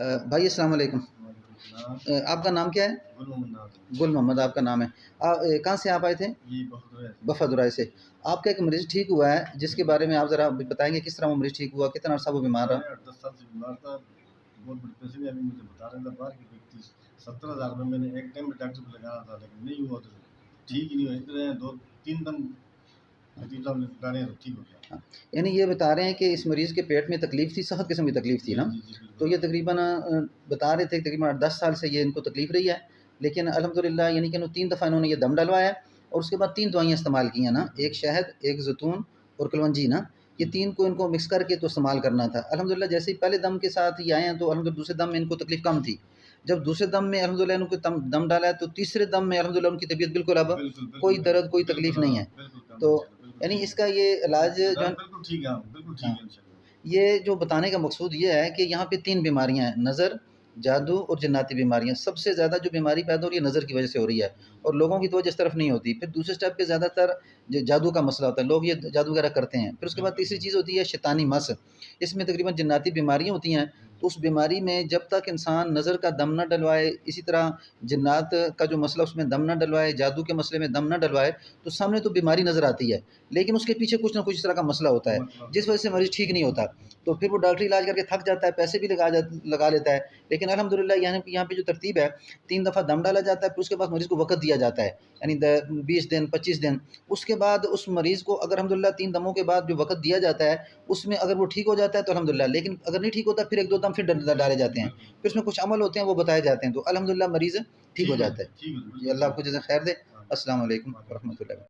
भाई अस्सलाम वालेकुम। वालेकुम सलाम। आपका नाम क्या है? गुल मोहम्मद नाज़िम। गुल मोहम्मद आपका नाम है। कहाँ से आप आए थे? जी, बहुत है। बफादुराई से। आपका एक मरीज़ ठीक हुआ है जिसके बारे में आप ज़रा बताएँगे किस तरह वो मरीज़ ठीक हुआ? कितना अरसा वो बीमार रहा? मैं 8-10 साल से बीमार था। बहुत बड़े पैसे भी अभी मुझे बता रहे थे बाहर कि 30-70 हज़ार रुपए मैंने एक टाइम में डॉक्टर को लगाया था, लेकिन नहीं हुआ, तो ठीक ही नहीं हुआ। इतने 2-3 दम खतीब साहब ने लगाने तो ठीक हो गया। हाँ, यानी ये बता रहे हैं कि इस मरीज़ के पेट में तकलीफ़ थी, सख्त किस्म की तकलीफ़ थी जी, ना? जी, जी, तो बिल्कुल। ये तकरीबन बता रहे थे तकरीबन 8-10 साल से ये इनको तकलीफ़ रही है। लेकिन अल्हम्दुलिल्लाह यानी कि 3 दफ़ा इन्होंने ये दम डलवाया है और उसके बाद 3 दवाइयाँ इस्तेमाल की हैं ना, एक शहद, एक ज़ैतून और कलवंजी ना, ये जी, 3 को इनको मिक्स करके तो इस्तेमाल करना था। अल्हम्दुलिल्लाह जैसे ही पहले दम के साथ ये आए हैं तो अल्हम्दुलिल्लाह दूसरे दम में इनको तकलीफ़ कम थी। जब दूसरे दम में अल्हम्दुलिल्लाह इनको दम दम डाला है तो तीसरे दम में अल्हम्दुलिल्लाह उनकी तबीयत बिल्कुल अब बिल्कुल, बिल्कुल, कोई दर्द, बिल्कुल, कोई बिल्कुल, तकलीफ़ नहीं हाँ, है। बिल्कुल काम तो इंशाल्लाह, बिल्कुल यानी ठीक है। इसका ये इलाज जो है दर्द बिल्कुल ठीक है, हाँ, बिल्कुल ठीक हाँ। है इंशाल्लाह। ये जो बताने का मकसूद ये है कि यहाँ पे 3 बीमारियाँ हैं, नज़र, जादू और जिन्नाती बीमारियाँ। सबसे ज़्यादा जो बीमारी पैदा हो रही है नज़र की वजह से हो रही है जी, और लोगों की तवज्जो इस तरफ नहीं होती। फिर दूसरे स्टेप पे ज़्यादातर ज जादू का मसला होता है, लोग ये जादू वगैरह करते हैं। फिर उसके बाद बिल्कुल, तीसरी चीज़ होती है शैतानी मस, इसमें तकरीबन जिन्नाती बीमारियाँ होती हैं। तो उस बीमारी में जब तक इंसान नज़र का दम ना डलवाए, इसी तरह जिन्नात का जो मसला उसमें दम ना डलवाए, जादू के मसले में दम ना डलवाए, तो सामने तो बीमारी नज़र आती है, लेकिन उसके पीछे कुछ ना कुछ इस तरह का मसला होता है, मतलब जिस वजह से मरीज़ ठीक नहीं होता। तो फिर वो डॉक्टरी इलाज करके थक जाता है, पैसे भी लगा लेता है। लेकिन अल्हम्दुलिल्लाह यहाँ पे जो तरतीब है, 3 दफ़ा दम डाला जाता है, फिर उसके बाद मरीज़ को वक़्त दिया जाता है, यानी द 20 दिन, 25 दिन। उसके बाद उस मरीज़ को अगर अल्हम्दुलिल्लाह 3 दमों के बाद जो वक़्त दिया जाता है, उसमें अगर वो ठीक हो जाता है तो अल्हम्दुलिल्लाह, लेकिन अगर नहीं ठीक होता फिर 1-2 दम फिर डाले जाते हैं। बिल्कुल, फिर उसमें कुछ अमल होते हैं, वो बताए जाते हैं, तो अल्हम्दुलिल्लाह मरीज़ ठीक हो ठीक हो जाता जाता है। है, ठीक हो जाता है, जी, बिल्कुल अल्लाह ठीक आपको है। जज़ा खैर दे। हाँ, अस्सलाम वालेकुम व वालेकुम रहमतुल्लाह। सलाम।